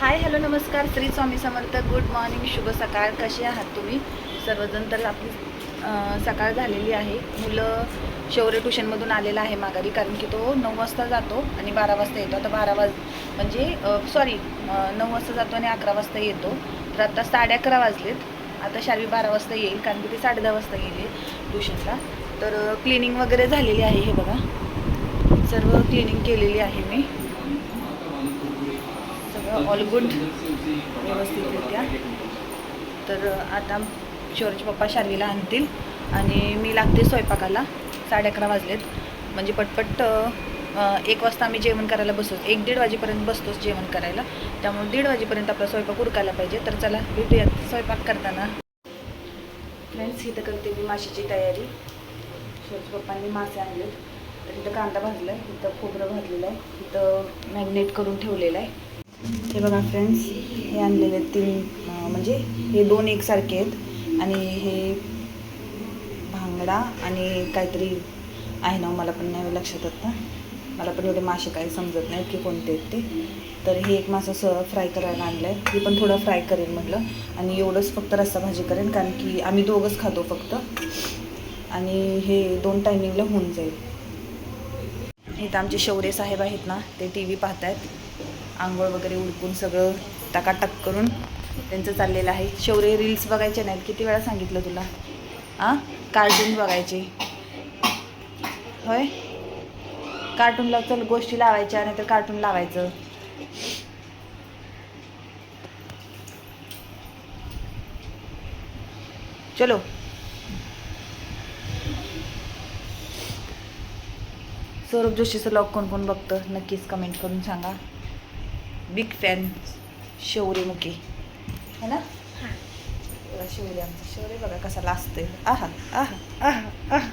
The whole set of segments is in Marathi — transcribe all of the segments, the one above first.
हाय हॅलो नमस्कार श्री स्वामी समर्थ. गुड मॉर्निंग, शुभ सकाळ. कसे आहात तुम्ही सर्वजण? तर आपली सकाळ झालेली आहे. मुलं शौर्य ट्युशनमधून आलेला आहे माघारी, कारण की तो 9 वाजता जातो आणि 12 वाजता येतो. आता 9 वाजता जातो आणि 11 वाजता येतो. तर आता 11:30 वाजलेत. आता शाळी 12 वाजता येईल, कारण की ते 10:30 वाजता गेले ट्युशनला. तर क्लिनिंग वगैरे झालेली आहे. हे बघा, सर्व क्लिनिंग केलेली आहे मी. ऑल गुड, व्यवस्थितरित्या. तर आता शौर्यचे पप्पा शार्वीला आणतील आणि मी लागते स्वयंपाकाला. 11:30 वाजलेत, म्हणजे पटपट 1 वाजता आम्ही जेवण करायला बसतो. 1-1:30 वाजेपर्यंत बसतोच जेवण करायला. त्यामुळे 1:30 वाजेपर्यंत आपला स्वयंपाक उरकायला पाहिजे. तर चला भेटूयात स्वयंपाक करताना. फ्रेंड्स, इथं करते मी माशाची तयारी. शौर्यच्या पप्पांनी मासे आणलेत. तर इथं कांदा भाजला आहे, इथं खोबरं भाजलेलं आहे, इथं मॅरिनेट करून ठेवलेलं आहे. हे बघा फ्रेंड्स, हे आणलेले 3 म्हणजे हे 2 एकसारखे आहेत आणि हे भांगडा आणि काहीतरी आहे ना, मला पण नाही लक्षात आता. मला पण एवढे मासे काही समजत नाहीत की कोणते आहेत ते. तर हे एक मासा फ्राय करायला आणलं आहे. हे पण थोडं फ्राय करेन म्हटलं, आणि एवढंच फक्त रस्सा भाजी करेन, कारण की आम्ही दोघंच खातो फक्त, आणि हे 2 टायमिंगला होऊन जाईल. इथं आमचे शौर्य साहेब आहेत ना, ते टी व्ही पाहत आहेत. आंघोळ वगैरे उडकून सगळं टाकाटाक करून त्यांचं चाललेलं आहे. शौर्य रील्स बघायचे नाहीत, किती वेळा सांगितलं तुला? कार्टून बघायचे होय. कार्टूनला चल गोष्टी लावायच्या, नाहीतर कार्टून लावायचं. चलो. सौरभ जोशीचं ब्लॉग कोण कोण बघतं नक्कीच कमेंट करून सांगा. बिग फॅन शौर्य मुके, है ना? शौर्य, आमचं शौर्य बघा कसा लाजतोय. आहा आहा आहा आहा.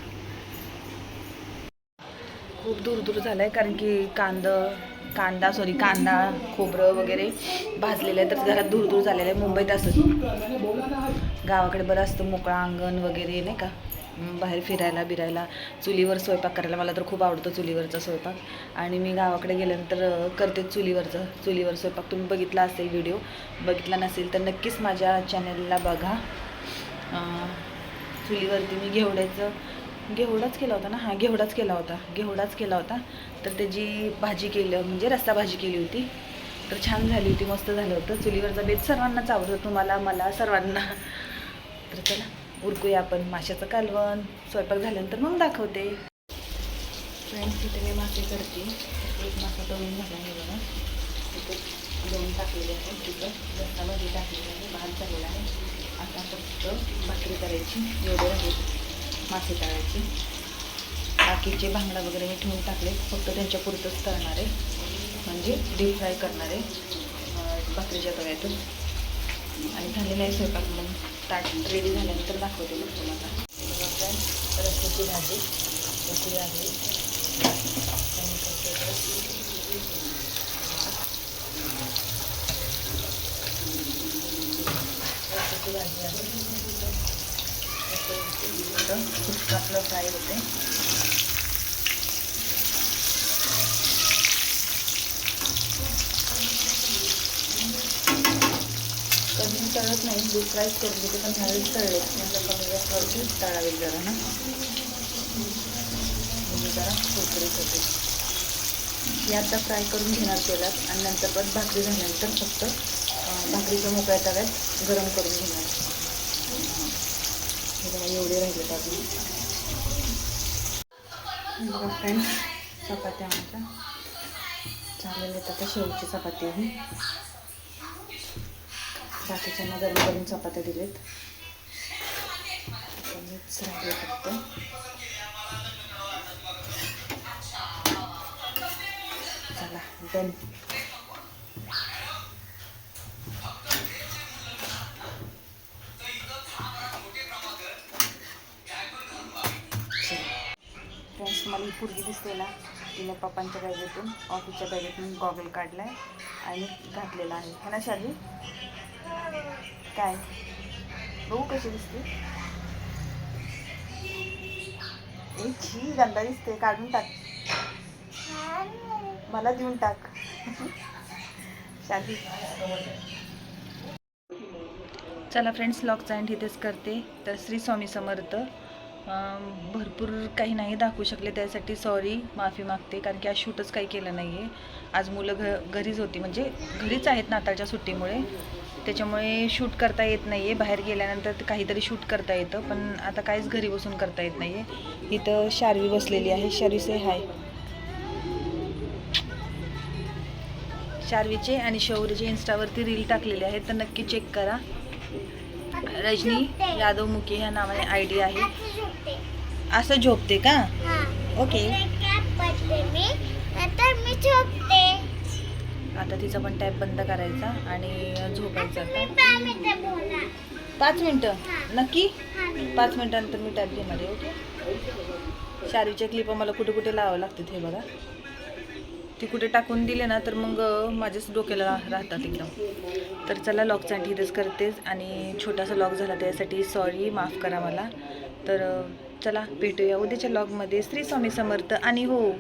खूप दूर दूर झालं आहे, कारण की कांदा खोबरं वगैरे भाजलेलं आहे. तर घरात दूर दूर झालेलं आहे. मुंबईत असं गावाकडे बरं असतं, मोकळा अंगण वगैरे, नाही का, बाहेर फिरायला बिरायला. चुलीवर स्वयंपाक करायला मला तर खूप आवडतं, चुलीवरचा स्वयंपाक. आणि मी गावाकडे गेल्यानंतर करते चुलीवर स्वयंपाक. तुम्ही बघितला असेल व्हिडिओ, बघितला नसेल तर नक्कीच माझ्या चॅनलला बघा. चुलीवरती मी घेवडाच केला होता. तर त्याची भाजी म्हणजे रस्सा भाजी केली होती. तर छान झाली होती, मस्त झालं होतं. चुलीवरचा बेत सर्वांनाच आवडतो, तुम्हाला, मला, सर्वांना. तर चला उरकूया आपण माशाचं कालवण. स्वयंपाक झाल्यानंतर मग दाखवते. फ्रेंड्स, तिथे मी मासे करते. एक मासा तळून झाला आहे बघा. तिथे 2 टाकलेले आहेत. तिथं रस्सा भाजी टाकलेली आहे, भात झालेला आहे. आता फक्त भाकरी करायची, एवढे आहेत मासे तळायची. बाकीचे भांगडा वगैरे मी ठेवून टाकले, फक्त त्यांच्या पुरतंच तळणार आहे, म्हणजे डीप फ्राय करणार आहे भाकरीच्या तव्यातून. आणि झालेला आहे स्वयंपाक. मग ताट रेडी झाल्यानंतर दाखवते मग तुम्हाला. रस्त्याची भाजी उकळी आहे. रस्त्याची भाजी आहे, खूप आपलं फ्राय होते. कधी तळत नाही, डीप फ्रायच करून घेते, पण ह्यावेळेस तळले म्हणजे कमी गॅसवरती तळावे जरा ना, म्हणजे जरा कुरकुरीत होते. हे आता फ्राय करून घेणार तेलात, आणि नंतर पण भाकरी झाल्यानंतर फक्त भाकरीच्या मोकळ्या तव्यात गरम करून घेणार. हे बघा, एवढे राहिले अजून. बघा फ्रेंड्स, चपात्या माझ्या चालेल आहेत. आता शेवटची चपाती आहे. बाकीच्यांना गरम करून चपात्या दिलेत, मीच राहिले फक्त. चला डन. फ्रेंड्स, तुम्हाला ही पोरगी दिसते ना, तिने पप्पांच्या बॅगेतून, ऑफिसच्या बॅगेतून गॉगल काढला आहे आणि घातलेला आहे, है ना शाली? काय बघू कशी दिसते? छी, गंदा दिसते, काढून टाक, मला देऊन टाक. शादी. चला फ्रेंड्स, लॉगचा एंड इथेच करते. तर श्री स्वामी समर्थ. भरपूर काही नाही दाखवू शकले, त्यासाठी सॉरी, माफी मागते. कारण की आज शूटच काही केलं नाही आहे. आज मुलं घरीच होती, म्हणजे घरीच आहेत नाताळच्या सुट्टीमुळे. त्याच्यामुळे शूट करता येत नाही आहे. बाहेर गेल्यानंतर काहीतरी शूट करता येतं, पण आता काहीच घरी बसून करता येत नाही आहे. इथं शार्वी बसलेली आहे. शार्वी से हाय. शार्वीचे आणि शौर्यचे इंस्टावरती रील टाकलेले आहेत, तर नक्की चेक करा. रजनी यादव मुके ह्या नावाने ID आहे. असं झोपते का? ओके. आता तिचा पण टॅप बंद करायचा आणि झोपायचा. 5 मिनटं नक्की. 5 मिनटानंतर मी टॅप घेणार आहे. ओके. शारीच्या क्लिप मला कुठे कुठे लावावं लागते हे बघा. ती कुठे टाकून दिले ना तर मग माझ्याच डोक्याला राहतात एकदम. तर चला, लॉगचा एंड इथेच करतेच. आणि छोटासा लॉग झाला त्यासाठी सॉरी, माफ करा मला. तर चला, भेटूया उद्याच्या लॉगमध्ये. श्री स्वामी समर्थ. आणि हो,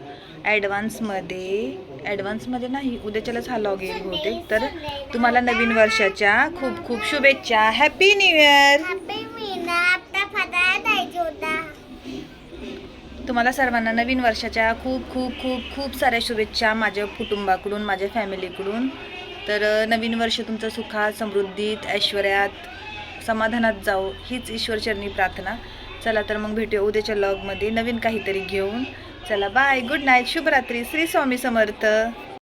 ॲडव्हान्समध्ये नाही, उद्याच्यालाच हा लॉग येईल होते. तर तुम्हाला नवीन वर्षाच्या खूप खूप शुभेच्छा. Happy new year. तुम्हाला सर्वांना नवीन वर्षाच्या खूप खूप खूप खूप साऱ्या शुभेच्छा माझ्या कुटुंबाकडून, माझ्या फॅमिलीकडून. तर नवीन वर्ष तुमचं सुखात, समृद्धीत, ऐश्वर्यात, समाधानात जाओ, हीच ईश्वरचरणी प्रार्थना. चला तर मग भेटूया उद्याच्या लॉगमध्ये नवीन काहीतरी घेऊन. चला, बाय, गुड नाईट, शुभरात्री, श्री स्वामी समर्थ.